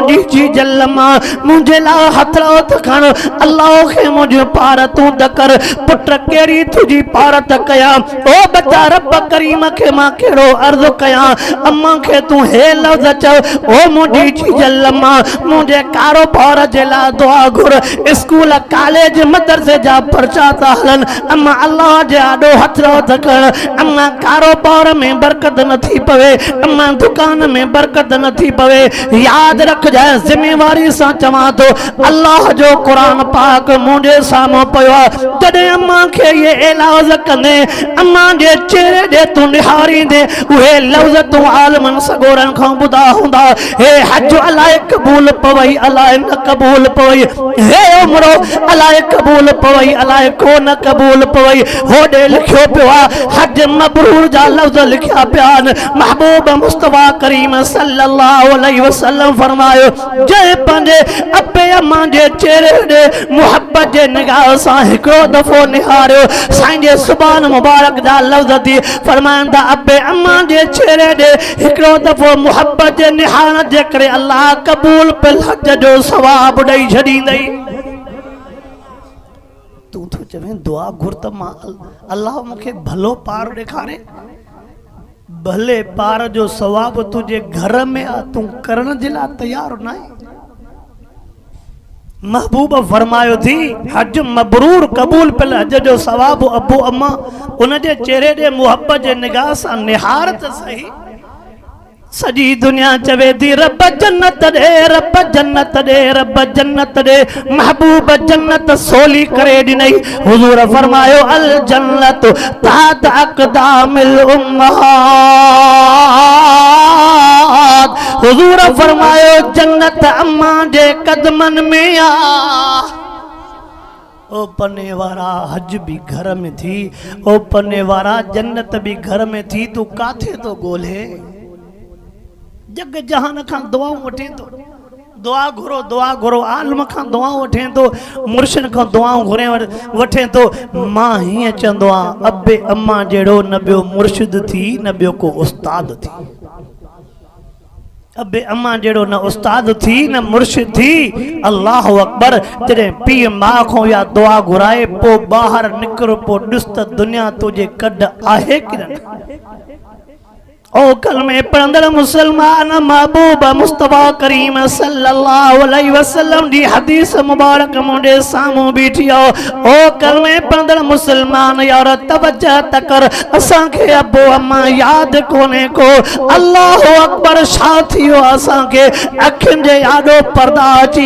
मुझी जी जल्लमा मुझे ला हथरो तखण अल्लाह के मुझे पार तू दकर पुत्र केरी तुझी पार तकया ओ बता रब करीम के मां केड़ो अर्ज कया अम्मा के तू हे लफ्ज च ओ मुझी जी जल्लमा मुझे कारोबार जेला दुआ घुर स्कूल कॉलेज मदरसे जा पर्चा ता हलन अम्मा अल्लाह जे आडो हथरो तकण अम्मा कारोबार में बरकत न थी पवे अम्मा दुकान में बरकत न थी पवे याद रख जाए जिम्मेवारी सा चवा तो अल्लाह जो कुरान पाक मुझे सामो पयो तडे अम्मा के ये इलाज कने अम्मा जे चेहरे दे तू निहारी दे उहे लफ्ज तू आलमन सगोरन खां बुदा हुंदा हे हज अलाए कबूल पवई अलाए न कबूल पवई हे उमरो अलाए कबूल पवई अलाए को न कबूल पवई होडे लिखियो पिया हज मबरूर जा लफ्ज लिखिया प्यान महबूब मुस्तफा करीम सल्लल्लाहु अलैहि वसल्लम फरमायो जय पंजे अबे अम्मा जे चेहरे दे मोहब्बत जे निगाह सा हिकड़ो दफो निहारियो साईं जे सुभान मुबारक जा लफ्ज दी फरमांदा अबे अम्मा जे चेहरे दे हिकड़ो दफो मोहब्बत जे निहार जे करे अल्लाह कबूल पिल हज जो सवाब ॾेई छॾींदई तू तो चवे दुआ घुर त मां अल्लाह मूंखे भलो पार ॾेखारे भले पार जो सवाब तुझे घर में आ तू करण जे लाइ तैयार न आहे महबूब फरमायो थी हज मबरूर कबूल पिल हज जो सवाब अबू अम्मा उन जे चेहरे दे मोहब्बत जे निगाह सां निहार त सही सजी दुनिया चवे थी रब जन्नत दे रब जन्नत दे रब जन्नत दे महबूब जन्नत सोली करे ॾिनई हुजूर फरमायो अल जन्नत तात अक़दामिल उम्महात हुजूर फरमायो जन्नत अम्मा जे कदमन में आ ओ पने वारा हज भी घर में थी ओ पने वारा जन्नत भी घर में थी तू काथे तो गोले जग जहान खां दुआऊं वठे तो दुआ घुरो आलम खां दुआऊं वठे तो मुर्शिद खां दुआऊं घुरे वठे तो मां हीअं चंदो आ अबे अम्मा जेड़ो न बियो मुर्शिद थी न बियो को उस्ताद थी अबे अम्मा जेड़ो न उस्ताद थी न मुर्शिद थी अल्लाह अकबर जॾहिं पीउ मां खां या दुआ घुराए पो ॿाहिरि निकिरो पो ॾिस त दुनिया तुझे कढ आहे कि न ओ कलमे पढ़ंदड़ मुसलमान महबूब मुस्तफा करीम सल्लल्लाहु अलैहि वसल्लम दी हदीस मुबारक मुझे सामू बीठी ओ कलमे पढ़ंदड़ मुसलमान यार तवज्जो तकर असा के अबो अम्मा याद कोने को अल्लाह अकबर साथियो असा के अखिन जे आडो पर्दा अची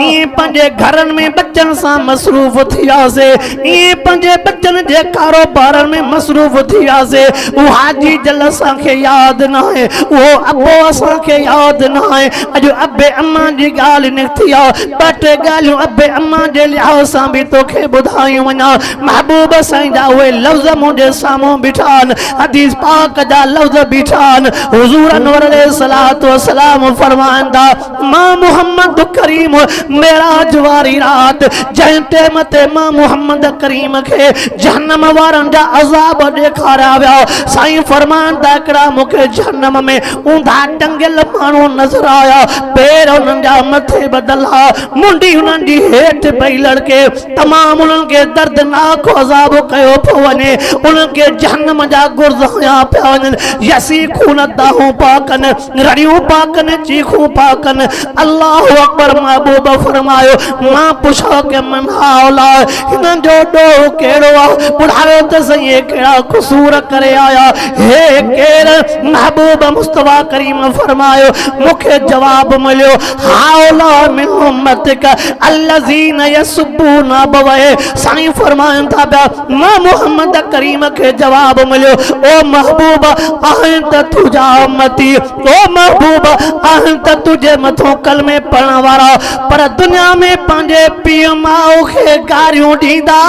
ई पंजे घरन में बच्चन सा मसरूफ थिया से ई पंजे बच्चन जे कारोबार में मसरूफ थिया से उ हाजी जलसा के याद ना है वो अबो असा के याद ना है अजो अबे अम्मा जी गाल निकती आ बटे गालियों अबे अम्मा जे लिहाज सा भी तोखे बुधायूं वना महबूब साईं जा वे लफ्ज मुझे सामो बिठान हदीस पाक जा लफ्ज बिठान हुजूर अनवर अलैहिस्सलातु वस्सलाम फरमांदा मां मोहम्मद करीम मेराज वारी रात जंहिं टाइम ते मां मोहम्मद करीम के जहन्नम वारन जा अज़ाब ॾेखारिया विया साईं फरमांदा हिकिड़ा मूंखे जहन्नम में ऊंधा टंगियल माण्हू नज़र आया पैर उन्हनि जा मथे बदला मुंडी उन्हनि जी हेठि पई लड़के तमामु उन्हनि खे दर्दनाक अज़ाब कयो पियो वञे उन्हनि खे जहन्नम जा गुर्ज़ हया पिया वञनि यसीखून दाहूं पिया कनि रड़ियूं पिया कनि चीखूं पिया कनि अल्लाह अकबर महबूब फरमायो मां पुछो के मन औला हिननि जो ॾोह कहिड़ो आहे ॿुधायो त सही कहिड़ा क़सूर करे आया हे केर महबूब मुस्तफा करीम फरमायो मुखे जवाब मिलियो हाउला मिन उम्मतिक अल्लज़ीन यसुब्बूना बवे साईं फरमाइन था मां मोहम्मद करीम के जवाब मिलियो ओ महबूब अहंत तुझा उम्मती ओ महबूब अहंत तुझे मथो कलमे पढ़ण वारा पर दुनिया में पंहिंजे पीउ माउ खे गारियूं ॾींदा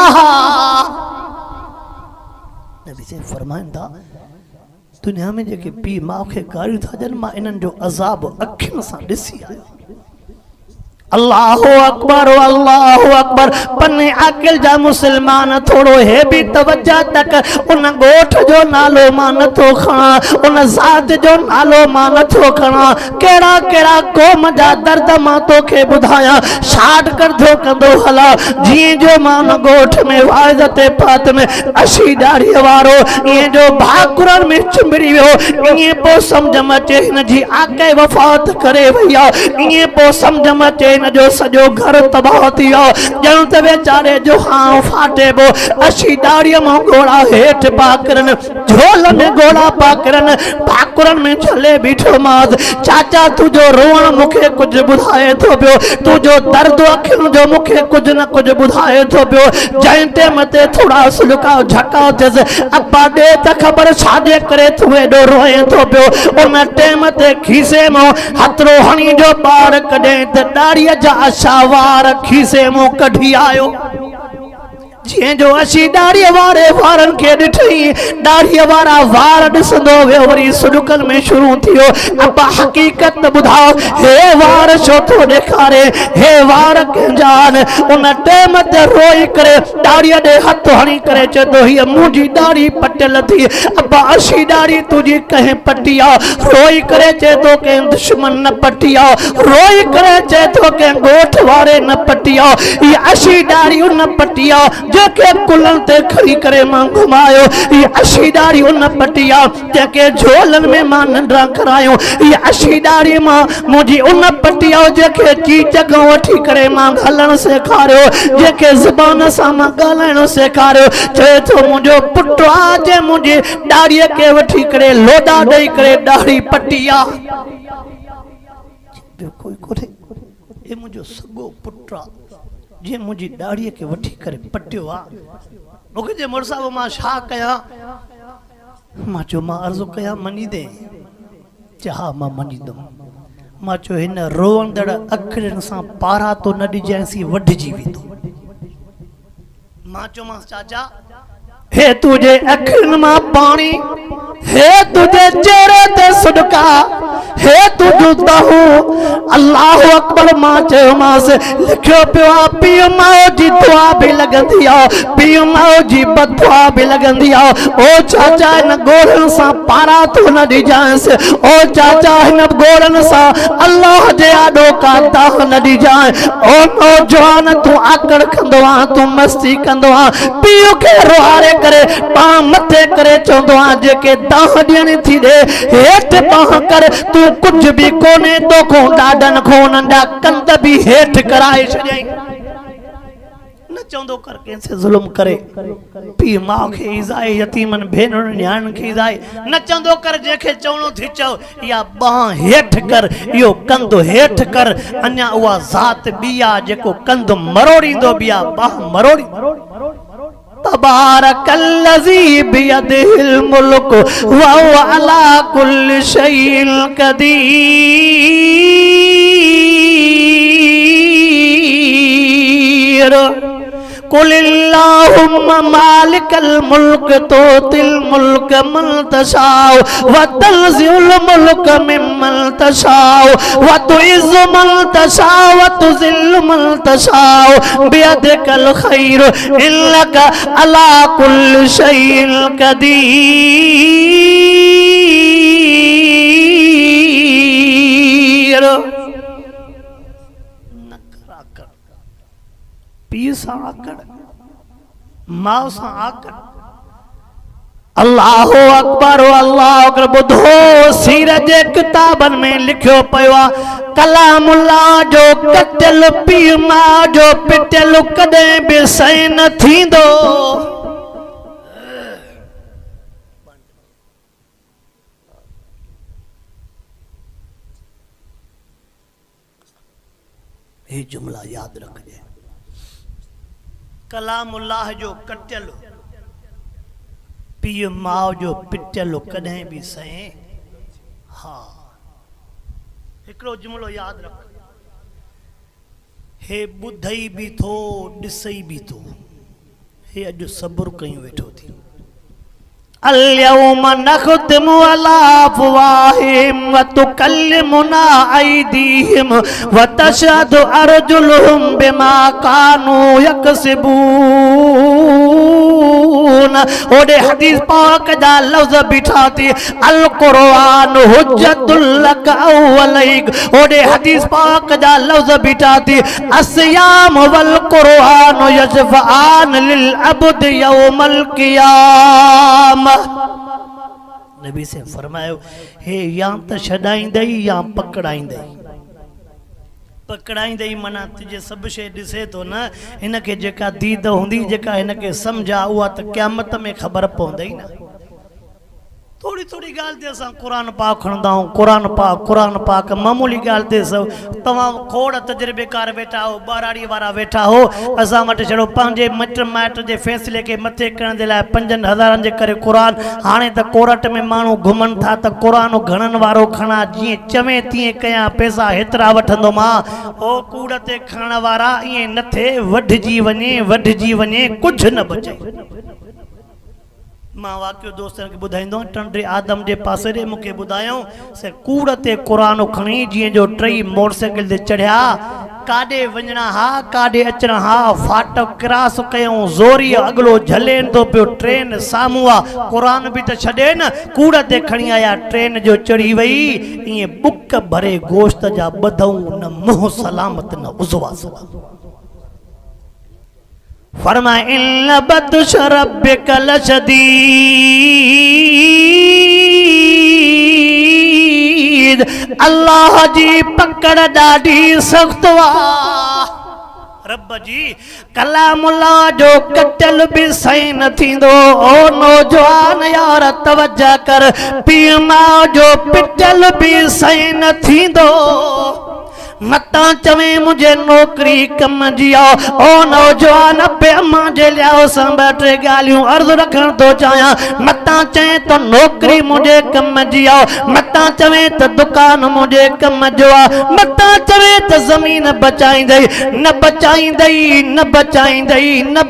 नबी से फरमाइन था दुनिया में जेके पीउ माउ खे गारियूं था ॾियनि मां इन्हनि जो अज़ाब अखियुनि सां ॾिसी आयो अल्लाह अकबर पन्ने अकिल जा मुसलमान थोड़ो हे भी तवज्जा तक उन गोठ जो नालो मां नथो खणा उन ज़ात जो नालो मां नथो खणा केड़ा केड़ा कौम जा दर्द मां तोखे बुधाया शाट कर थो कंदो हला जी जो मां न गोठ में वाइदते पात में अशी दाढ़ी वारो ये जो भाकुरन में चिंबड़ी वियो ये पो समझ में अचे हिन जी आके वफात करे भैया ये पो समझ में अचे हिन जो सजो घर तबाह थी वियो ॼण त वेचारे जो हां फाटे पो अशी दाढ़ीअ मां घोड़ा हेठ पाकरन झोल में घोड़ा पाकरन भाकुरन में झले बीठो मास चाचा तुझो रोवण मुखे कुछ बुधाए थो पियो तुझो दर्द अखियुनि जो मुखे कुछ न कुछ बुधाए थो पियो जंहिं टाइम ते थोड़ा सुलका झका थियसि अब्बा ॾे त ख़बर छाजे करे तूं एॾो रोए थो पियो उन टाइम ते खीसे मां हथरो हणी जो ॿार कढे त दाढ़ीअ जा अशावार खीसे मां कढी आयो जो अशी दाढ़ी वारे वारन के ॾिठई दाढ़ी वारा वार ॾिसंदो वियो वरी सुडुकन में शुरू थियो अब हकीकत ॿुधाओ हे वार छो थो ॾेखारे हे वार कंजान उन टाइम ते रोई करे दाढ़ी ॾे हथ हणी करे चए थो हीअ मुंहिंजी दाढ़ी पटियल थी अब अशी दाढ़ी तुंहिंजी कंहिं पटी आहे रोई करे चए थो कंहिं दुश्मन न पटी आहे रोई करे चए थो कंहिं ॻोठ वारे न पटी आहे हीअ अशी दाढ़ी उन पटी आहे जेके कुलन ते खड़ी करे मां घुमायो ये अशी दाढ़ी उन पटिया जेके झोलन में मां नंढा करायो ये अशी दाढ़ी मां मुझी उन पटिया जेके चीचक वठी करे मां हलण सेखारियो जेके ज़बान सां मां ॻाल्हाइण सेखारियो चए थो मुंहिंजो पुट आ जे मुंहिंजी दाढ़ीअ के वठी करे लोॾा ॾेई करे दाढ़ी पटिया कोई कोन्हे ये मुंहिंजो सॻो पुट आ जे मुझी दाढ़ी के वठी करे पटियो आ मुखे जे मुड़सा मां छा कया मां चो मां अर्ज़ो कया मनी दे चाह मां मनी दम मां चो हिन रोवंदड़ अखियुनि सां पारा तो न ॾिजांसी वढिजी वेंदो मां चो मां चाचा हे तुझे अखियुनि मां पानी हे तुझे चेहरे ते सुडका हे तुझो दहू अल्लाह अकबर मां चयो मास लिखियो पियो आहे पीउ माउ जी दुआ भी लगंदी आहे पीउ माउ जी बदुआ भी लगंदी आहे ओ चाचा हिन गोरनि सां पारा तो न ॾिजांसि ओ चाचा हिन गोरनि सां अल्लाह जे आॾो का दाह न ॾिजांइ ओ नौजवान तूं आकड़ कंदो आहे तूं मस्ती कंदो आहे पीउ खे रोहारे करे पाण मथे करे चवंदो आहे जेके दाह ॾियणी थी ॾे हेठि पाह कर तूं कुछ भी कोने तो को ॾाढनि खो नंढा कंद भी हेठि कराए छॾियईं न चवंदो कर कंहिंसे ज़ुल्म करे पीउ माउ खे ईज़ाए यतीमन भेनरुनि न्याणियुनि खे ईज़ाए न चवंदो कर जंहिंखे चवणो थी चओ या बाह हेठि कर इहो कंद हेठि कर अञा उहा ज़ात ॿी आहे जेको कंद मरोड़ींदो बि आहे बाह मरोड़ी तबारकल्लज़ी बियदिहिल मुल्क व हुवा अला कुल्लि शैइन कदीर कुलिल्लाहुम्मा मालिकल मुल्क तूतिल मुल्क मन तशाउ व तंज़िउल मुल्क मिम्मन तशाउ व तुइज़्ज़ु मन तशाउ व तुज़िल्लु मन तशाउ बियदिकल खैर इन्नका अला कुल्लि शैइन कदीर पीउ सां आकड़ माउ सां आकड़ अल्लाह अकबर ॿुधो सीर जे किताबनि में लिखियो पियो आहे कलामुल्लाह जो कटियल पीउ माउ जो पिटियल कॾहिं बि सही न थींदो ये जुमला याद रखिजे कलामुल्लाह जो कटियल पीउ माउ जो पिटियल कॾहिं बि सही हा हिकिड़ो जुमलो यादि रख हे ॿुधई बि थो ॾिसई बि थो हे अॼु सब्र कयूं वेठो थी اليوم نختم على أفواههم وتكلمنا أيديهم وتشهد أرجلهم بما كانوا يكسبون ओडे हदीस पाक जा लफ्ज बिठा थी अल कुरान हुज्जतुल लक अवलैक ओडे हदीस पाक जा लफ्ज बिठा थी अस्याम वल कुरान यशफान लिल अब्द यौमल क़ियामा नबी से फरमायो हे या त छॾाईंदई या पकड़ाईंदई पकड़ाईंदई माना तुझे सब शइ ॾिसे थो न हिनखे जेका दीद हूंदी जेका हिनखे सम्झ आहे उहा त क़यामत में ख़बर पवंदई न थोड़ी थोड़ी गाल ते असां कुरान पाक खणंदा आहियूं कुरान पाक मामूली गाल ते सब तव्हां खोड़ तजुर्बेकार वेठा हो ॿाराड़ी वारा वेठा हो असां वटि छड़ो पंहिंजे मिट माइट जे फ़ैसिले खे मथे करण जे लाइ 5000 जे करे कुरान हाणे त कोरट में माण्हू घुमनि था त कुरान घणनि वारो खणा जीअं चवे तीअं कयां पैसा हेतिरा वठंदो मां ओ कूड़ ते खणण वारा ईअं न थिए वढिजी वञे कुझु न बचे मां वाक़ियो दोस्तन खे ॿुधाईंदो टंडे आदम जे पासे ॾे मूंखे ॿुधायूं से कूड़ ते क़ुरान खणी जीअं जो टई मोटरसाइकिल ते चढ़िया काॾे वञणा हा काॾे अचणा हा फाटक क्रॉस कयूं ज़ोरी अगलो झलेन थो पियो ट्रेन साम्हूं आहे क़ुरान बि त छॾे न कूड़ ते खणी आया ट्रेन जो चढ़ी वई ईअं बुक भरे गोश्त जा ॿधऊं न मुंहुं सलामत न उज़वा फरमाए इन बत्श रब्बिक लशदीद अल्लाह जी पकड़ ॾाढी सख़्त आहे रब जी कलामुल्लाह जो कटल भी सही न थींदो ओ नौजवान यार तवज्जो कर पीउ माउ जो पिटल भी सही न थींदो मता चवे मुझे नौकरी कम जी आओ ओ नौजवान पे अम्मा जे लियाओ संबटे गालियूं अर्ज रखण तो चाया मता चए तो नौकरी मुझे कम जी आओ मता चवे तो दुकान मुझे कम जो आ मता चवे तो जमीन बचाईंदई न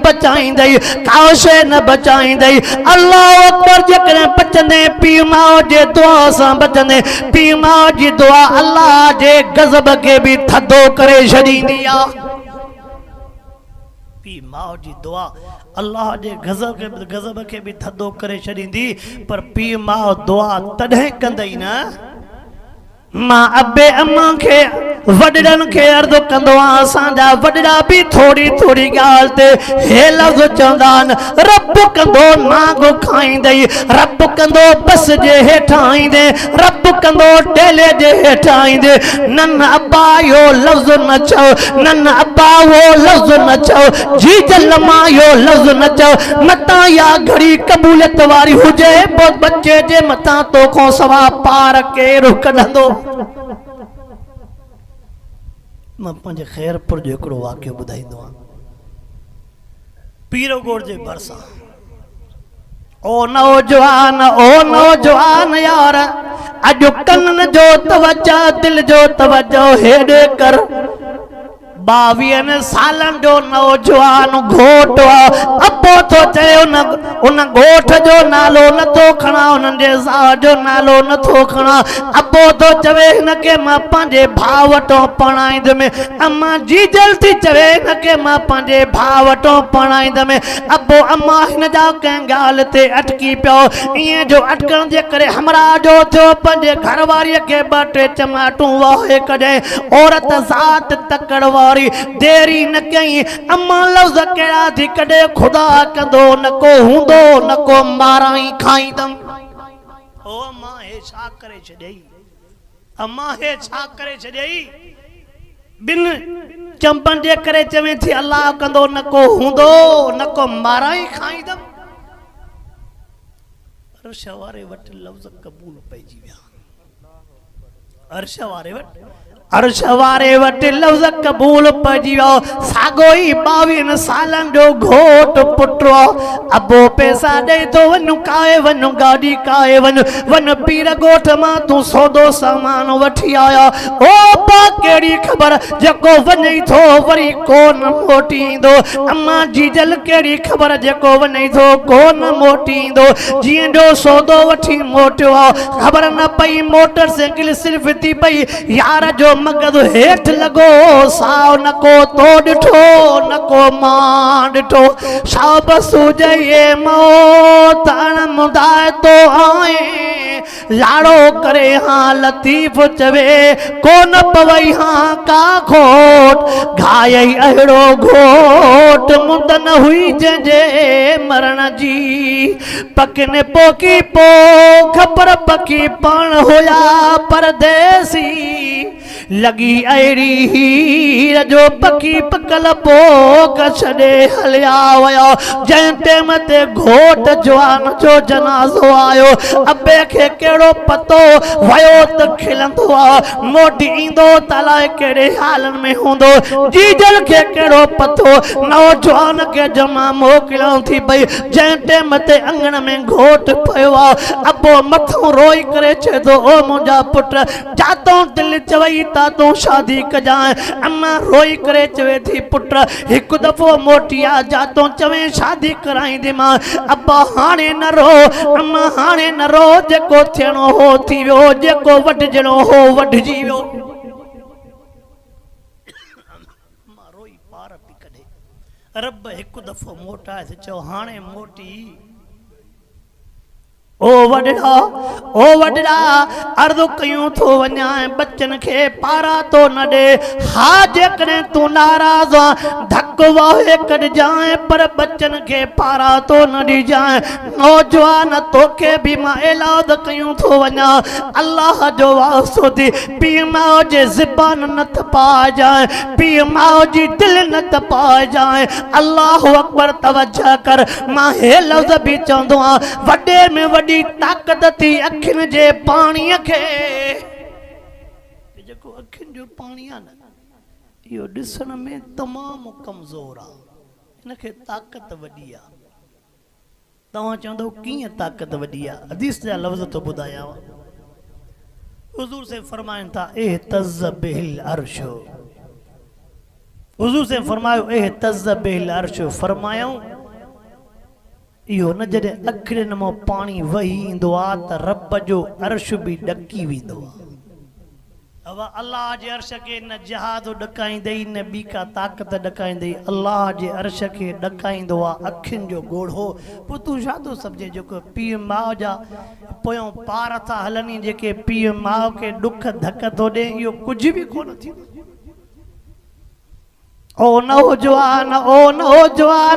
बचाईंदई काशे न बचाईंदई अल्लाह अकबर जकरे बचंदे पीउ माउ जे दुआ सां बचंदे पीउ माउ जी दुआ अल्लाह जे गज़ब के भी थदो करे छॾींदी आहे पीउ माउ जी दुआ अल्लाह जे गज़ब के भी थदो करे छॾींदी पर पीउ माउ दुआ तॾहिं कंदई न मां अबे अम्मा के वडड़न के अर्ज कंदो असांजा वडड़ा भी थोड़ी थोड़ी गाल ते हे लफ्ज चवंदान रब कंदो नाग खाईंदई रब कंदो बस जे हेठां ईंदे रब कंदो टेले जे हेठां ईंदे नन अब्बा यो लफ्ज न चओ नन अब्बा वो लफ्ज न चओ जी जलमा यो लफ्ज न चओ मता या घड़ी कबूलियत वारी हुजे पोइ बच्चे जे मता तो को सवा पार केरु कढंदो मां पंहिंजे खैरपुर जो हिकिड़ो वाक़ियो ॿुधाईंदो आहियां पीरो गोड़ जे भरिसां ओ नौजवान यार अॼु कननि जो तवजो दिल जो तवजो हेॾे कर 22 सालन जो नौजवान घोट अबो तो चए उन घोट जो नालो नथो खणा उन जे ज़ाल जो नालो नथो खणा अबो तो चवे हिनके मां पंहिंजे भाउ वटो पढ़ाईंदुमि अम्मा जी जल्दी चवे हिनके मां पंहिंजे भाउ वटो पढ़ाईंदुमि अबो अम्मा हिन जा कंहिं ॻाल्हि ते अटकी पियो ईअं जो अटकण जे करे हमरा जो थियो पंहिंजे घरवारीअ खे 2-3 चमाटूं वाहे कॾहिं औरत ज़ात तकड़ देरी न कई अम्मा लफ्ज केड़ा थी कदे खुदा कंदो न को हुंदो न को माराई खाईंदम ओ अम्मा हे छा करे छॾई अम्मा हे छा करे छॾई बिन चंपन जे करे चवे थी अल्लाह कंदो न को हुंदो न को माराई खाईंदम अर्श वारे वट लफ्ज कबूल पइजी विया अर्श वारे वट अर्श वारे वटि लफ़्ज़ क़बूल पइजी वियो साॻो ई 22 सालनि जो घोट पुटु अबो पैसा ॾेई थो वञ काए वञ गाॾी काए वञ वञ पीर ॻोठ मां तूं सौदो सामान वठी आया ओ पा कहिड़ी ख़बर जेको वञे थो वरी कोन मोटी ईंदो अम्मा जीजल कहिड़ी ख़बर जेको वञे थो कोन मोटी ईंदो जीअं जो सौदो वठी मोटियो ख़बर न पई मोटर साइकिल सिर्फ़ थी पई यार जो मगज़ हेठ लगो साव न को तो ॾिठो न को मां ॾिठो शाब सूझे मौत मुदाए तो आए लाड़ो करे हाँ लतीफ़ चवे कोन पवई हाँ का खोट घायई अहिड़ो घोट मुंद न हुई जंहिंजे मरण जी पकिन पोकी पो खबर पकी पण हुया परदेसी लगी अहिड़ी हीर जो पकी पकल पोक छॾे हलिया विया जंहिं टाइम ते घोट जवान जो जनाज़ो आयो अबे खे कहिड़ो पतो वियो त खिलंदो आहे मोटी ईंदो त अलाए कहिड़े हालनि में हूंदो जीजल खे कहिड़ो पतो नौजवान खे जमा मोकिलियो थी पई जंहिं टाइम ते अंगण में घोट पियो आहे अबो मथो रोई करे चए थो ओ मुंहिंजा पुट जातो दिलि चवई तूं शादी कजाए अम्मा रोई करे चवे थी पुट एक दफ़ो मोटिया जातो चवे शादी कराईंदी मां अब्बा हाणे न रो अम्मा हाणे न रो जेको थियणो हो थी वियो जेको वढजणो हो वढजी वियो अम्मा रोई पार पई कढे रब एक दफ़ो मोटाए त चओ हाणे मोटी ओ वडड़ा अर्ज़ कयूं थो वञा बच्चन खे पारा तो न दे हा जेकॾहिं तूं नाराज़ धक वाहे कढजाए पर बच्चन खे पारा तो न ॾिजाए नौजवान तोखे बि मां ऐलान कयूं थो वञा अल्लाह जो वास्तो थी पीउ माउ जे ज़बान न तपाइजाए पीउ माउ जी दिलि न तपाइजाए अल्लाह अकबर तवज्जो कर मां हे लफ़्ज़ बि चवंदो आहियां वॾे में वॾी ताक़त थी अखियुनि जे पाणीअ खे जेको अखियुनि जो पाणी आहे न इहो ॾिसण में तमामु कमज़ोर आहे हिनखे ताक़त वॾी आहे तव्हां चवंदव कीअं ताक़त वॾी आहे हदीस जा लफ़्ज़ थो ॿुधायांव हुज़ूर से फरमाइनि था एहतज़ बिल अर्श हुज़ूर से फरमायो एहतज़ बिल अर्श फरमायूं इहो न जॾहिं अखियुनि मां पाणी वही ईंदो आहे त रब जो अर्श बि ॾकी वेंदो आहे अल्लाह जे अर्श खे न जहाज़ ॾकाईंदई न ॿी का ताक़त ॾकाईंदई अल्लाह जे अर्श खे ॾकाईंदो आहे अखियुनि जो ॻोढ़ो पोइ तूं छा थो सम्झे जेको पीउ माउ जा पोयों पार था हलनि जेके पीउ माउ खे ॾुख धक थो ॾे इहो कुझु बि कोन थींदो ओ नौजवान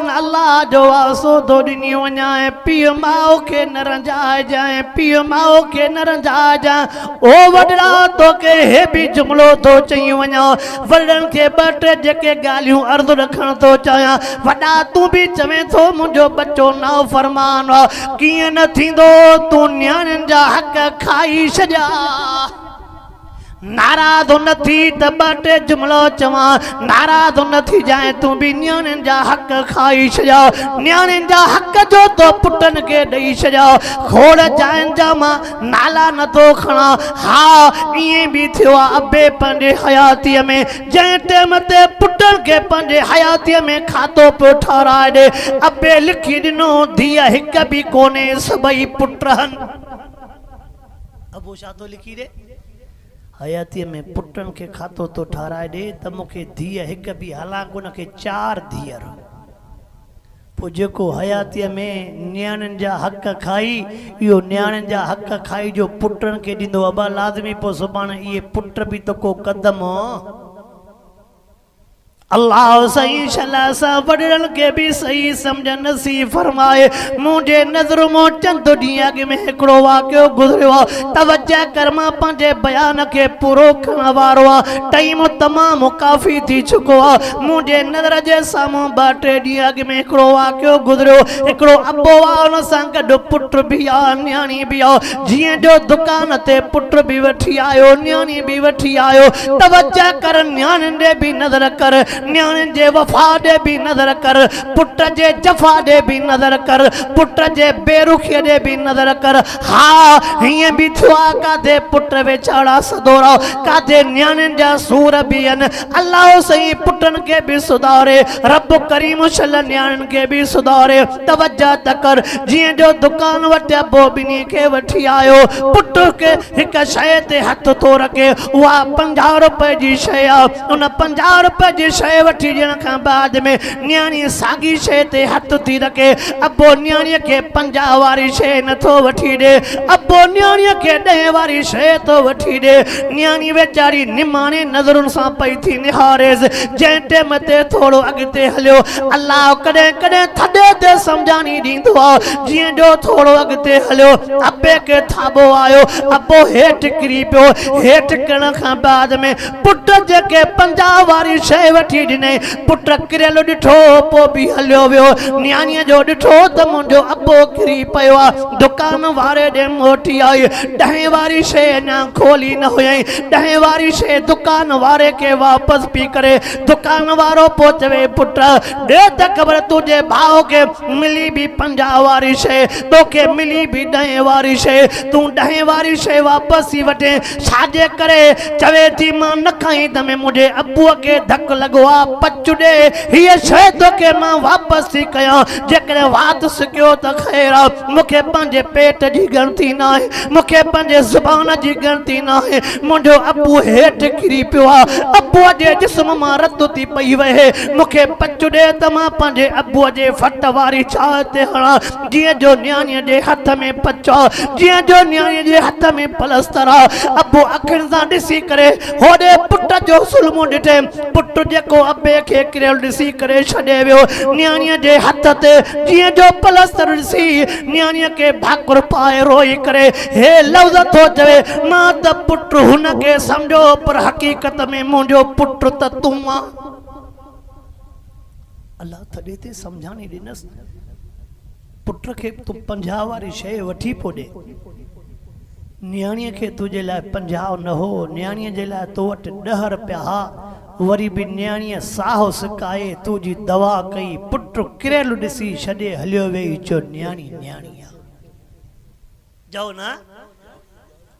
अल्लाह जो वासो थो ॾिनी वञाए पीउ माउ खे न रंजाइजाए पीउ माउ खे न रंजाइजाए ओ वॾड़ा तोखे हे बि जुमिलो थो चई वञा वॾनि खे ॿ टे जेके ॻाल्हियूं अर्ज़ु रखण थो चाहियां वॾा तूं बि चवे थो मुंहिंजो बच्चो नाउ फरमान आहे कीअं न थींदो तूं नियाणियुनि जा हक़ खाई छॾिया नाराज़ न थी त ॿ टे जुमिलो चवां नाराज़ न थी जाए तूं बि नियाणियुनि जा हक़ खाई छॾिया नियाणियुनि जा हक़ जो तो पुटनि खे ॾेई छॾिया खोड़ जाइनि जा मां नाला नथो खणा हा ईअं बि थियो आहे अबे पंहिंजे हयातीअ में जंहिं टाइम ते पुटनि खे पंहिंजे हयातीअ में खातो पियो ठाराए ॾे अबे लिखी ॾिनो धीअ हिकु बि कोन्हे सभई पुट आहिनि अबो छा थो लिखी ॾे हयातीअ में पुटनि खे खातो तो ठाराए ॾे त मूंखे धीअ हिकु बि हालांकि उनखे 4 धीअर पोइ जेको हयातीअ में नियाणियुनि जा हक़ खाई इहो नियाणियुनि जा हक़ खाई जो पुटनि खे ॾींदो अबा लाज़मी पोइ सुभाणे इहे पुट बि त को क़दम अल्लाह सही शलासा वडरन के भी सही समझ नसीब फरमाए। मुझे नजर मो चंद ॾींहं अॻु में हिकिड़ो वाक़ियो गुज़रियो आहे, तवज्जो कर, मां पंहिंजे बयान खे पूरो करण वारो आहे। टाइम तमामु काफ़ी थी चुको आहे। मुंहिंजे नज़र जे साम्हूं 2-3 ॾींहं अॻु में हिकिड़ो वाक़ियो गुज़रियो। हिकिड़ो अबो आहे, उन सां गॾु पुटु बि आहे, न्याणी बि आहे। जीअं जो दुकान ते पुटु बि वठी आयो, न्याणी बि वठी आयो। तवज्जो कर, न्याणियुनि ॾे बि नज़र कर, न्याणियुनि जे वफ़ा ॾे बि नज़र कर, पुट जे जफ़ा ॾे बि नज़र कर, पुट जे बेरुखीअ ॾे बि नज़र कर। हा, हीअं बि थियो आहे काथे पुट वेचारा सदोरा, काथे न्याणियुनि जा सूर बि आहिनि। अल्लाह सही पुटनि खे बि सुधारे, रब करीम शल न्याणियुनि खे बि सुधारे। तवज्जो त कर, जीअं जो दुकान वटि अबो ॿिन्ही खे वठी आयो, पुट खे हिकु शइ ते हथ थो रखे, उहा 50 रुपए जी शइ आहे। उन 50 रुपए जी शइ वठी ॾियण खां बाद में न्याणी साॻी शइ ते हथ थी रखे। अबो न्याणीअ खे 50 वारी शइ नथो वठी ॾे, अबो न्याणीअ खे 10 वारी शइ थो वठी ॾे। न्याणी वेचारी निमाणे नज़रुनि सां पई थी निहारेसि। जंहिं टाइम ते थोरो अॻिते हलियो, अल्लाह कॾहिं कॾहिं थॾे ते सम्झाणी ॾींदो आहे। जीअं जो थोरो अॻिते हलियो, अबे खे थाबो आयो, अबो हेठि किरी पियो। हेठि किरण खां बाद में पुट जेके 50 वारी शइ वठी ॾिनई, पुट किरियल ॾिठो, पोइ बि हलियो वियो। न्याणीअ जो ॾिठो त मुंहिंजो अबो किरी पियो आहे। दुकान वारे ॾे मोटी आई, 10 वारी शइ अञा खोली न हुयई। 10 वारी शइ दुकान वारे खे वापसि पई करे। दुकान वारो पोइ चवे, पुट ॾे त ख़बर, तुंहिंजे भाउ खे मिली बि 50 वारी शइ, तोखे मिली बि 10 वारी शइ, तूं 10 वारी शइ वापसि थी वठे। छाजे करे? चवे थी, मां न खाई त में मुंहिंजे अबूअ खे धक लॻो आहे, पच ॾे, हीअ शइ तोखे मां वापसि थी कयां। जेकॾहिं वात सिकियो त ख़ैर आहे, मूंखे पंहिंजे पेट जी ॻणती न आहे, मूंखे पंहिंजे ज़ुबान जी ॻणती न आहे। मुंहिंजो अबू हेठि किरी पियो आहे, अबूअ जे जिस्म मां रत थी पई वहे। मूंखे पच ॾे त मां पंहिंजे अबूअ जे फट वारी छाह ते हणां। जीअं जो न्याणीअ जे हथ में पच आहे, जीअं जो न्याणीअ जे हथ में पलस्तर आहे। अबू अखियुनि सां ॾिसी करे होॾे पुट जो सुल्मो ॾिठे। पुट जेको अबे खे किरियल ॾिसी करे छॾे वियो। न्याणीअ जे हथ ते जीअं जो पलस्तर ॾिसी न्याणीअ खे भाकुर पाए रोई करे हे लफ़्ज़ थो चवे, मां त पुट हुन खे सम्झो, पर हक़ीक़त में मुंहिंजो पुट त तूं आहे। अल्लाह थॾे ते सम्झाणी ॾिनसि, पुट खे तूं 50 वारी शइ वठी पो ॾे। न्याणीअ खे तुंहिंजे लाइ 50 न हो, न्याणीअ जे लाइ तो वटि 10 रुपया हा। वरी बि न्याणीअ साहो सिकाए तुंहिंजी दवा कई। पुट किरियल ॾिसी छॾे हलियो वेई, चयो न्याणी न्याणी आहे। जाओ ना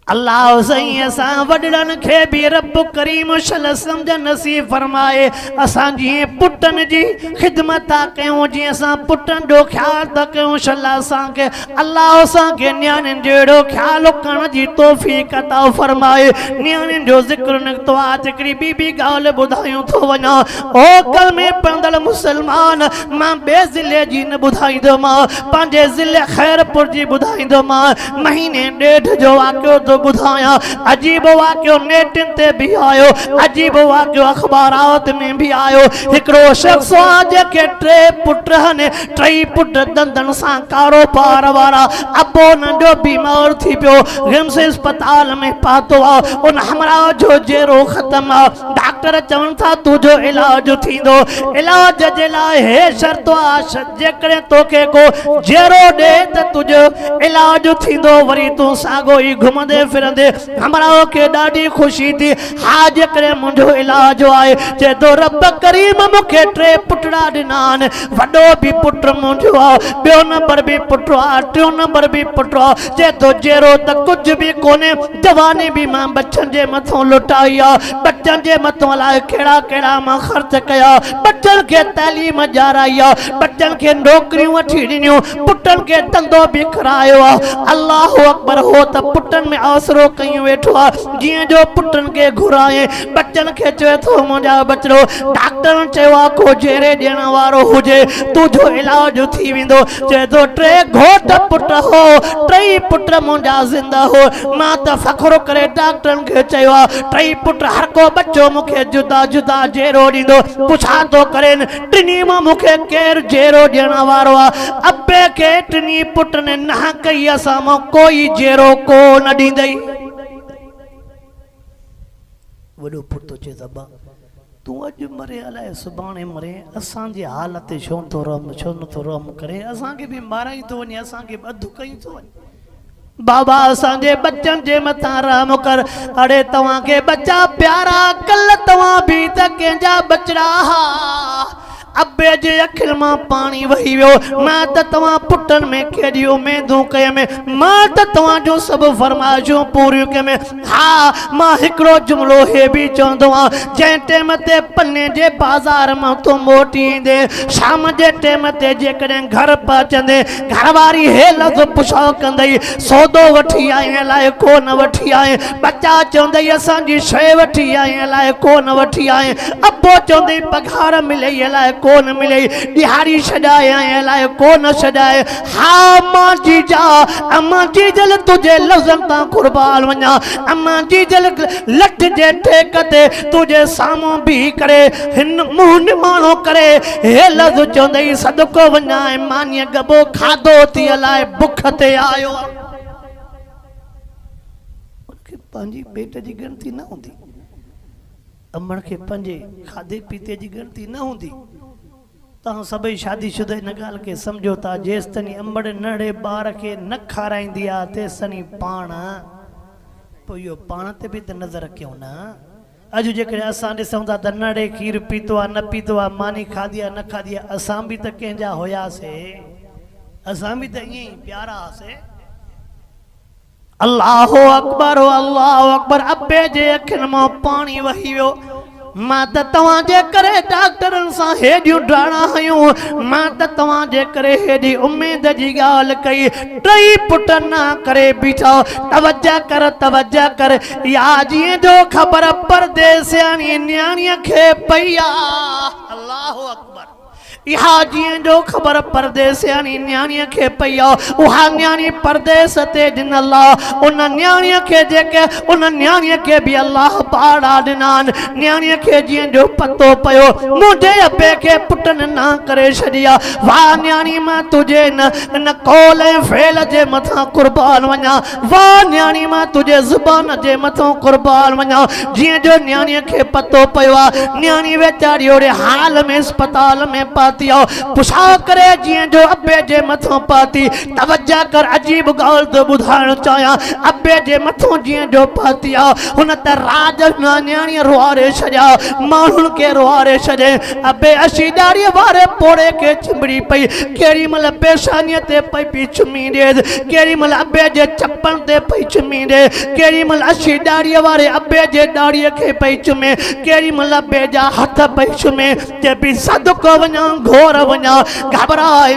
अल्लाह सही असां वॾड़नि खे बि रब करीम शल सम्झ नसीब फरमाए। असां जीअं पुटनि जी ख़िदमत था कयूं, जीअं असां पुटनि जो ख़्यालु था कयूं, शल असांखे अल्लाह असांखे न्याणियुनि जो अहिड़ो ख़्यालु करण जी तौफ़ीक़ अता फरमाए। न्याणियुनि जो ज़िक्र निकितो आहे, हिकिड़ी ॿी बि ॻाल्हि ॿुधायूं थो वञा। ओ कलमे पढ़ंदड़ मुस्लमान, मां ॿिए ज़िले जी न ॿुधाईंदोमांव, पंहिंजे ज़िले ख़ैरपुर जी ॿुधाईंदोमांव। महीने ॾेढ जो वाक़ियो तो बुधाया। अजीब वाक़ियो नेटिन ते भी आयो, अजीब वाक़ियो अखबारात में भी आयो। हिकड़ो शख्स जेके 3 पुट हने, 3 पुट दंदन सां कारोबार वारा। अबो नंढो बीमार थी पियो, रिम्स अस्पताल में पातो आ। उन हमरा जो जेरो खत्म आ। डॉक्टर चवन था तुझो इलाज थींदो। इलाज जे लाइ हे शर्त आ, जेकॾहिं तोखे को जेरो ॾे त तुझो इलाज थींदो। वरी तूं साॻो ई घुमंदे फिरंदे हमरा के ॾाढी ख़ुशी थी। हा जेकॾहिं मुंहिंजो इलाज आहे, चए तो रब करीम मूंखे 3 पुटड़ा ॾिना आहिनि। वॾो बि पुट मुंहिंजो आहे, ॿियो नंबर बि पुट आहे, 3 नंबर बि पुट आहे। चए तो जहिड़ो त कुझु बि कोन्हे, जवानी बि मां बच्चनि जे मथां लुटाई आहे। बच्चनि जे मथां अलाए कहिड़ा कहिड़ा मां ख़र्च कया, बच्चनि खे तालीम ॾियाराई आहे, बच्चनि खे नौकरियूं वठी ॾिनियूं, पुटनि खे धंधो बि करायो आहे। अल्लाह अकबर, हो त पुटनि में आसरो कयूं वेठो आहे। जीअं जो पुटनि खे घुराए, बच्चनि खे चए थो मुंहिंजा बचड़ो, डॉक्टरनि चयो आहे को जेरे ॾियण वारो हुजे तुझो इलाज थी वेंदो। चए तो 3 घोट पुट हो, 3 पुट मुंहिंजा ज़िंदा हो। मां त फ़ख्रु करे डॉक्टरनि खे चयो आहे 3 पुट हर को बच्चो मूंखे जुदा जुदा जेरो ॾींदो। पुछा तो करे टिनी मां मूंखे केरु जेरो ॾियण वारो आहे? अबे खे 3 पुटनि ना कई असां मां कोई जेरो को न ॾींदई। वॾो पुटु चए अब्बा तूं अॼु मरे अलाए सुभाणे मरे, असांजे हालत छो थो रहम छो नथो रहम करे? असांखे बि माराई थो वञे, असांखे अधु कई थो वञे। बाबा असांजे बच्चन जे मथां रहम कर। अड़े तव्हांखे बच्चा प्यारा, कल तव्हां भी त कंहिंजा बचड़ा हा। अबे जे अखियुनि मां पाणी वही वियो। मां त तव्हां पुटनि में केॾी उमेदूं कयमि, मां त तव्हांजो सभु फरमाइशूं पूरियूं कयमि। हा मां हिकिड़ो जुमिलो हे बि चवंदो आहियां, जंहिं टाइम ते पन्ने जे बाज़ार मां तूं मोटी ईंदे, शाम जे टाइम ते जेकॾहिं घर पहुचंदे, घरवारी हे लफ़्ज़ पुछा कंदई सौदो वठी आई अलाए को न वठी आए? बच्चा चवंदई असांजी शइ वठी आई अलाए को न वठी आए? अबो चवंदई पघार मिलई अलाए को न मिले, दिहाड़ी छॾाए अलाए को न छॾाए। हा मां जीजा अम्मा जीजल तुझे लफ़्ज़नि तां कुर्बान वञा, अम्मा जीजल लठ जे ठेक ते तुझे साम्हूं बीह करे हिन मुंहुं निमाणो करे हे लफ़्ज़ चवंदई सदको वञा मानीअ गबो खाधो थी अलाए बुख ते आयो। उनखे पंहिंजी पेट जी गिणती न हूंदी, अमण खे पंहिंजे खाधे पीते जी गिणती न हूंदी। तव्हां सभई शादीशुदा इन ॻाल्हि खे सम्झो था, जेसि ताईं अंबड़ नंढे ॿार खे न खाराईंदी आहे तेसि ताईं पाण पोइ इहो पाण ते बि त नज़र कयूं न। अॼु जेकॾहिं असां ॾिसूं था त नंढे खीरु पीतो आहे न पीतो आहे, मानी खाधी आहे न खाधी आहे, असां बि त कंहिंजा हुयासीं, असां बि त ईअं ई प्यारा हुआसीं। अल्लाहु अकबर अल्लाहु अकबर। अबे जे अखियुनि मां पाणी वही वियो। मां त तव्हांजे करे डॉक्टरनि सां हेॾियूं ड्राणा हयूं, मां त तव्हांजे करे हेॾी उमेद जी ॻाल्हि कई, 3 पुट ना करे बीठा। तवज्जा कर या जीअं जो ख़बर परदेसियाणी न्याणीअ खे पई आहे। अल्लाहु अकबर। इहा जीअं जो ख़बर परदेसियाणी न्याणीअ खे पई आहे, उहा न्याणी परदेस ते ॾिनल आहे। उन न्याणीअ खे जेके उन न्याणीअ खे बि अल्लाह पाड़ा ॾिना आहिनि। न्याणीअ खे जीअं जो पतो पियो मुंहिंजे अबे खे पुटनि ना करे छॾी आहे, वाह न्याणी मां तुंहिंजे इन कौल ऐं फेल जे मथां कुर्बान वञा, वाह न्याणी मां तुंहिंजे ज़ुबान जे मथां कुर्बान वञा। जीअं जो न्याणीअ खे पतो पियो आहे, न्याणी वेचारी ओड़े हाल में अस्पताल में पाती आहे। पुछा करे जीअं जो अबे जे मथां पाती। तवज्जा कर, अजीब ॻाल्हि थो ॿुधाइणु चाहियां। अबे जे मथां जीअं जो पाती आहे, हुन त राज न्याणीअ रुआरे छॾिया, माण्हुनि खे रुआरे छॾे। अबे अशी ॾाड़ीअ वारे पोड़े खे चिंबड़ी पई, केॾी महिल पेशानीअ ते पई चुमी ॾे, केॾी महिल अबे जे चपन ते पई चुमी ॾे, केॾी महिल अशी ॾाड़ीअ वारे अबे जे ॾाड़ीअ खे पई चुमे, केॾी महिल अबे जा हथ पई चुमे। जे बि सदको वञा घोर वञा, घबराए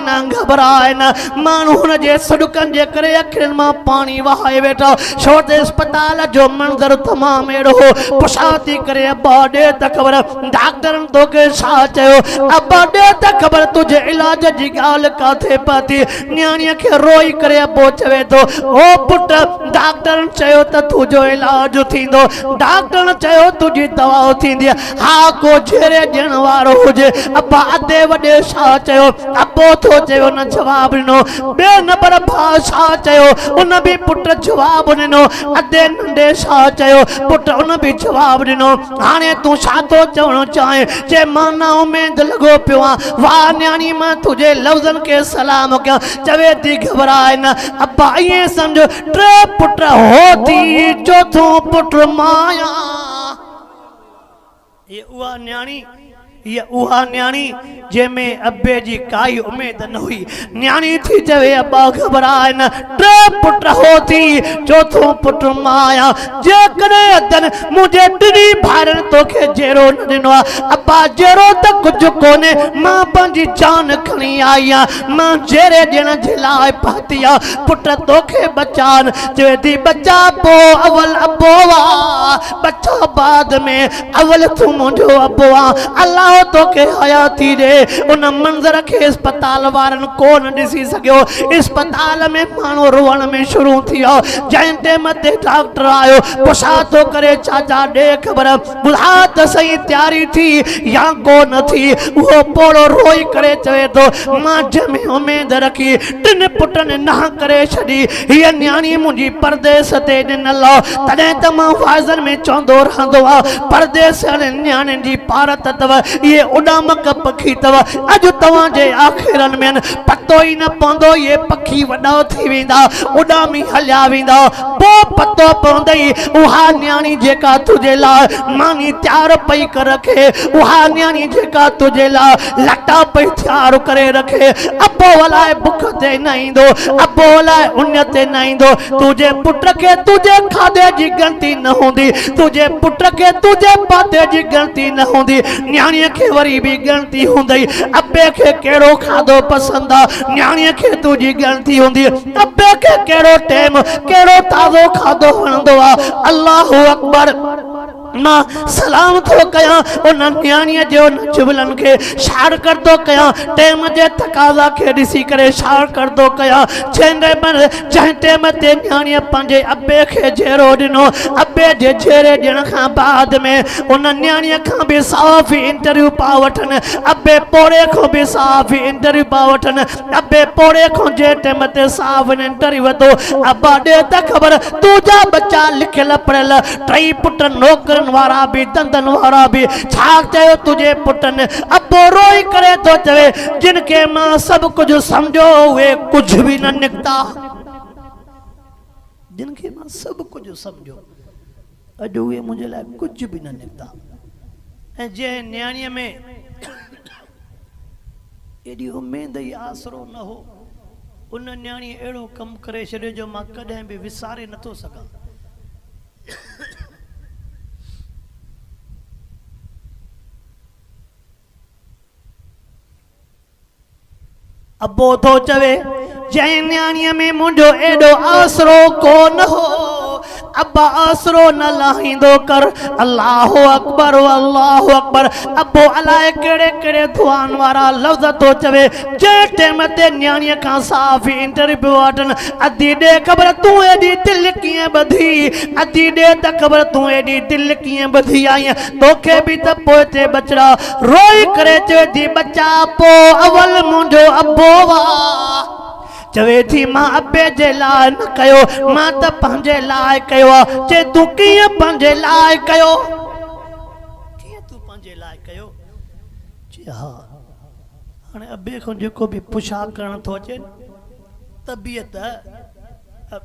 न माण्हू हुन जे सदकनि जे करे अखियुनि मां पाणी वहाए वेठा। छो त अस्पताल जो मंज़र तमामु अहिड़ो हो। पुछा थी करे अब्बा ॾे त ख़बर डॉक्टरनि तोखे छा चयो? अब्बा ॾे त ख़बर तुंहिंजे इलाज जी ॻाल्हि काथे पती? न्याणीअ खे रोई करे अब्बो चवे थो ओ पुट डॉक्टरनि चयो त तुंहिंजो इलाज थींदो, डॉक्टरनि चयो तुंहिंजी दवा थींदी। हा को जेरे ॾियण वारो हुजे। अब्बा अधे वॾे छा चयो? अब्बो थो चयो न जवाब ॾिनो। ॿिए नंबर भाउ छा चयो? उन बि पुट जवाब ॾिनो। अधे नंढे छा चयो? पुट उन बि जवाब ॾिनो। हाणे तूं छा थो चवणु चाहे? जे मां ना उमेद लॻो पियो आहे, वाह न्याणी मां तुंहिंजे लफ़्ज़नि खे सलाम कयां। चवे थी घबराए न अब्बा, ईअं सम्झ 3 पुट हो थी, चौथों पुट माया। ये उहा न्याणी, ये उहा न्याणी जंहिंमें अबे जी काई उमेद न हुई। न्याणी थी चवे अब्बा घबराए न, 3 पुट हो थी, चौथों पुट माया। जेकॾहिं अदन मुंहिंजे 3 भाइरनि तोखे जेरो न ॾिनो आहे, अब्बा जेरो त कुझु कोन्हे, मां पंहिंजी जान खणी आई आहियां, मां जेरे ॾियण जे लाइ पाती आहे। पुट तोखे बचान। चवे थी बच्चा पोइ अवल अब्बो आहे, बच्चा बाद में, अवल तूं मुंहिंजो अब्बो आहे। अल्लाह अल्लाह तो के हयाती दे उन मंजर के अस्पताल वारन कोन दिसी सकियो अस्पताल में मानो रोवण में शुरू थियो जैं टाइम ते डॉक्टर आयो पुछा तो करे चाचा दे खबर बुधा त सही तैयारी थी या कोन थी वो पोड़ो रोई करे चवे तो मां जमे उम्मीद रखी टिन पुटन ना करे छड़ी ये न्याणी मुंजी परदेस ते न लो तने त मां वाजन में चोंदो रहंदो आ परदेस न्याणी जी पारत तव ये उडामक पखी तव अज तवा जे आखिरन में पतो ही न पौंदो ये पखी वडा थी वेंदा उडामी हल्या वेंदा पो पतो पौंदई उहा न्याणी जेका तुझे ला मानी तैयार पई कर रखे उहा न्याणी जेका तुझे ला लटा पई तैयार करे रखे अबो वलाए भुख ते न ईंदो अबो वलाए उन ते न ईंदो तुझे पुट के तुझे खादे जी गलती न होंदी तुझे पुट के तुझे पाते जी गलती न होंदी न्याणी के वरी भी गलती होंदी अबे के केड़ो खादो पसंद आ न्याणी के तुझी गलती होंदी अबे के केड़ो टाइम केड़ो ताजो खादो वणंदो आ अल्लाहु अकबर मां सलाम तो कया उन न्याणी जो नचबलन के शार कर दो कया टाइम जे तकाजा के दिसी करे शार कर दो कया छेंदे पर जह टाइम ते न्याणी पंजे अब्बे के जेरो दिनो अब्बे जे जेरे दिन का बाद में उन न्याणी का भी साफ इंटरव्यू पावठन अब्बे पोड़े को भी साफ इंटरव्यू पावठन अब्बे पोड़े को जे टाइम ते साफ इंटरव्यू तो अब्बा दे त खबर तुजा बच्चा लिखल पढ़ल ट्रई पुट नौकर वारा भी दंदन वारा भी छाक चयो तुझे पुटन अबो रोई करे तो चवे जिनके मां सब कुछ समझो वे कुछ भी न निकता जिनके मां सब कुछ समझो अजो वे मुझे लाए कुछ भी न निकता ए जे न्याणी में एडी उम्मीद ही आसरो न हो उन न्याणी एड़ो कम करे छड़े जो मां कदे भी विसारे न तो सका अबो तो चवे जै न्याणी में मुंजो एडो आसरो कोन हो अब्बा आसरो न लाहिंदो कर अल्लाहु अकबर अबो अलाए केड़े केड़े दुआन वारा लफ्ज तो चवे जे टाइम ते न्याणी का साफ इंटरव्यू वठन अदी दे खबर तू एडी दिल किए बधी अदी दे त खबर तू एडी दिल किए बधी आई तोखे भी त पोते बचड़ा रोई करे चवे दी बच्चा पो अवल मुंजो अबो चवे थी मां अबे जे लाइ न कयो मां त पंहिंजे लाइ कयो चे तू कीअं पंहिंजे लाइ कयो कीअं तू पंहिंजे लाइ कयो चे हा हाणे अबे खां जेको बि पुछा करण थो अचे तबियत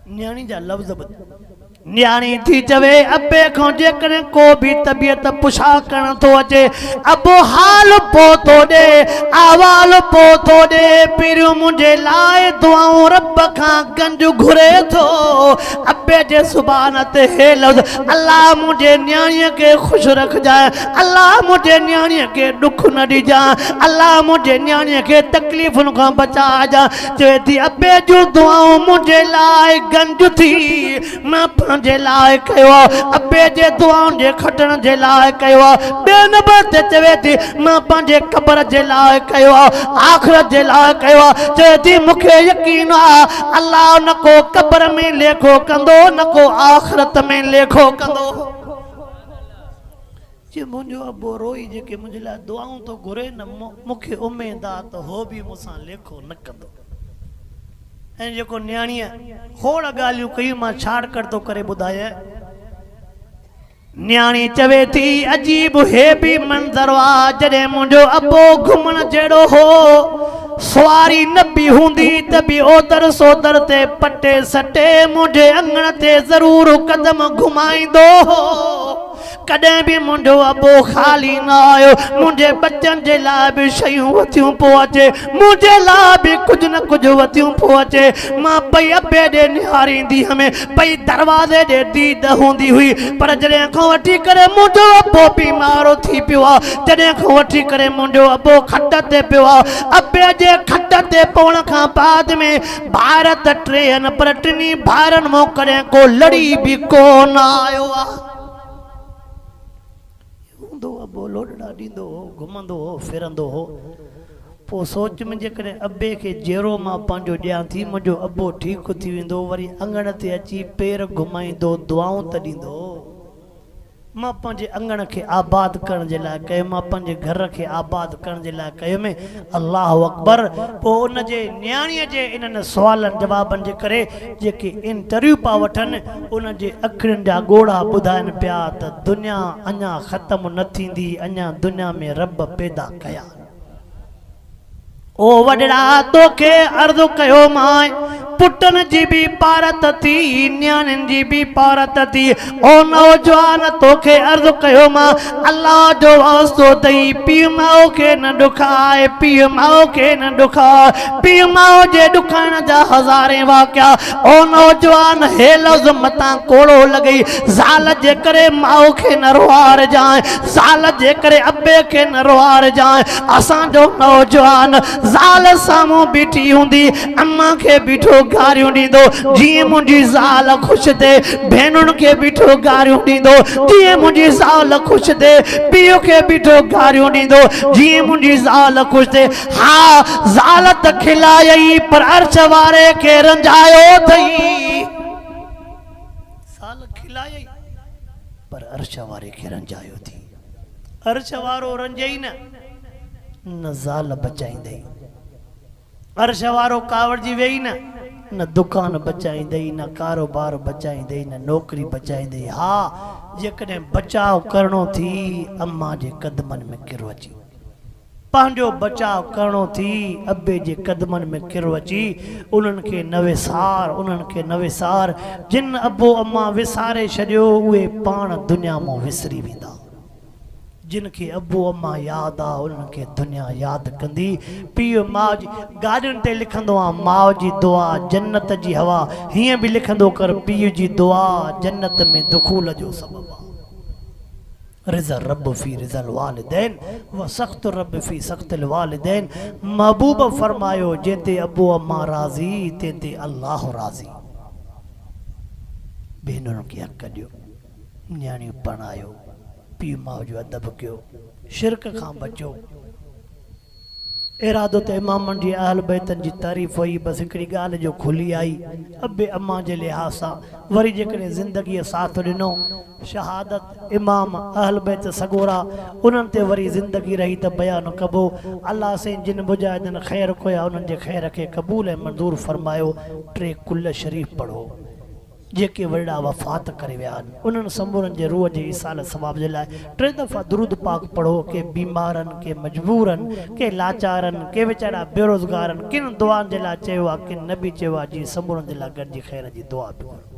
न्याणी जा लफ़्ज़ न्याणी थी चवे अबे खां जेकॾहिं को भी तबियत पुछा करण थो अचे अबो हाल पो तो दे आवाल पो तो दे पिरियों मुंहिंजे लाइ दुआऊं रब खां गंज घुरे थो अबे जे सुभान ते हे लफ़्ज़ अल्लाह मुंहिंजे न्याणीअ खे ख़ुशि रखजाए अल्लाह मुंहिंजे न्याणीअ खे दुख न ॾिजाए अल्लाह मुंहिंजे न्याणीअ खे तकलीफ़ुनि खां बचाइजाए चवे थी अबे जूं दुआऊं मुंहिंजे लाइ गंज थी मां जे लाइ कयो अबे जे दुआउनि जे खटण जे लाइ कयो बे नंबर ते चवे थी मां पंहिंजे क़बर जे लाइ कयो आख़िरत जे लाइ कयो चवे थी मूंखे यकीन आहे अल्लाह न को क़बर में लेखो कंदो न को आख़िरत में लेखो कंदो जे मुंहिंजो अबो रोई जेके मुंहिंजे लाइ दुआऊं तो घुरे न मूंखे उमेद आहे त हो बि मूंसां लेखो न कंदो ऐं जेको न्याणीअ खोड़ ॻाल्हियूं कयूं मां छाड़ कर तो करे ॿुधाया न्याणी चवे थी अजीब हे भी मंज़र वा जॾहिं मुंहिंजो अबो घुमण जहिड़ो हो सवारी न बि हूंदी त बि ओदर सोदर ते पटे सटे मुंहिंजे अंगण ते ज़रूर कदम घुमाईंदो हो कदे भी मुंडो अबो खाली न आयो मुझे बच्चन जे ला भी शयूं वथियूं पहुंचे मुझे ला भी कुछ न कुछ वथियूं पहुंचे मां पई अबे दे निहारींदी हमें पई दरवाजे दे दीद होंदी हुई पर जड़े को वठी करे मुंडो अबो बीमारो थी पियो जड़े को वठी करे मुंडो अबो खट ते पियो अबे जे खट ते पवण का बाद में भारत ट्रेन पर टिनी भारन मो करे को लड़ी भी को न आयो दो अबो लोॾड़ा ॾींदो हो घुमंदो हो फिरंदो हो पोइ सोच में जेकॾहिं अबे खे जहिड़ो मां पंहिंजो ॾियां थी मुंहिंजो अबो ठीकु थी वेंदो वरी अंगण ते अची पेर घुमाईंदो दुआऊं त ॾींदो मां पंहिंजे अंगण खे आबाद करण जे लाइ कयो मां पंहिंजे घर खे आबाद करण जे लाइ कयो में अल्लाह अकबर पोइ उन जे न्याणीअ जे इन्हनि सुवालनि जवाबनि जे करे जेके इंटरव्यू पिया वठनि उन जे अखियुनि जा ॻोढ़ा ॿुधाइनि पिया त दुनिया अञा ख़तमु न थींदी अञा दुनिया में रब पैदा कया ओ वॾड़ा तोखे अर्ज़ु कयो मां पुटनि जी बि पारत थी न्याणियुनि जी बि पारत थी ओ नौजवान तोखे अर्ज़ु कयो मां अल्लाह जो वास्तो अथई पीउ माउ खे न ॾुखाए पीउ माउ खे न ॾुखाए पीउ माउ जे ॾुखाइण जा हज़ारे वाकिया ओ नौजवान हे लफ़्ज़ मतां कोड़ो लॻई ज़ाल जे करे माउ खे न रुआर जाए ज़ाल जे करे अबे खे न रुआर जाए असांजो नौजवान ज़ाल साम्हूं बीठी हूंदी अम्मा खे बीठो गारियूं ॾींदो जीअं मुंहिंजी ज़ाल ख़ुशि थिए भेनरुनि खे बीठो गारियूं ॾींदो जीअं मुंहिंजी ज़ाल ख़ुशि थिए पीउ खे बीठो गारियूं ॾींदो जीअं मुंहिंजी ज़ाल ख़ुशि थिए हा ज़ाल त खिलायई पर अर्श वारे खे रंजायो अथई ज़ाल खिलायई पर अर्श वारे खे रंजायो थी अर्श वारो रंजई न ज़ाल बचाईंदई अर्श वारो कावड़जी वेई न दुकान बचाईंदई न कारोबार बचाईंदई न नौकरी बचाईंदई हा जेकॾहिं बचाव करणो थी अम्मा जे कदमनि में किरो अची पंहिंजो बचाव करणो थी अबे जे कदमनि में किरो अची उन्हनि खे न विसार जिन अबो अम्मा विसारे छॾियो उहे पाण दुनिया मां विसरी वेंदा जिन खे अबो अम्मा यादि आहे उन्हनि खे दुनिया यादि कंदी पीउ माउ जी गाॾियुनि ते लिखंदो आहे माउ जी दुआ जन्नत जी हवा हीअं बि लिखंदो कर पीउ जी दुआ जन्नत में दुखूल जो सबबु आहे रिज़ा रब फी रिज़ल वालिदैन व सख़्त रब फी सख़्तिल वालिदैन महबूब फरमायो जंहिंते अबो अम्मा राज़ी तंहिंते अल्लाह राज़ी भेनरुनि खे हक़ ॾियो न्याणियूं पढ़ायो पीउ माउ जो अदब कयो शिरक खां बचो इरादो त इमामनि जी अहल बैतनि जी तारीफ़ हुई बसि हिकिड़ी ॻाल्हि जो खुली आई अबे अम्मा जे लिहाज़ सां वरी जेकॾहिं ज़िंदगीअ साथ ॾिनो शहादत इमाम अहल बैत सगोरा उन्हनि ते वरी ज़िंदगी रही त बयानु कबो अल्लाह से जिन मुजाहिदनि ख़ैर कोया उन्हनि जे ख़ैर खे क़बूल ऐं मंज़ूर फरमायो 3 कुल शरीफ़ पढ़ो जेके वॾा वफ़ात करे विया आहिनि उन्हनि समूरनि जे रूह जे इसाल सवाब जे लाइ 3 दफ़ा दुरूद पाक पढ़ो के बीमारनि के मजबूरनि के लाचारनि के वीचारा बेरोज़गारनि किन दुआनि जे लाइ चयो आहे किन न बि चयो आहे जी समूरनि जे लाइ गॾिजी ख़ैर जी दुआ बि करो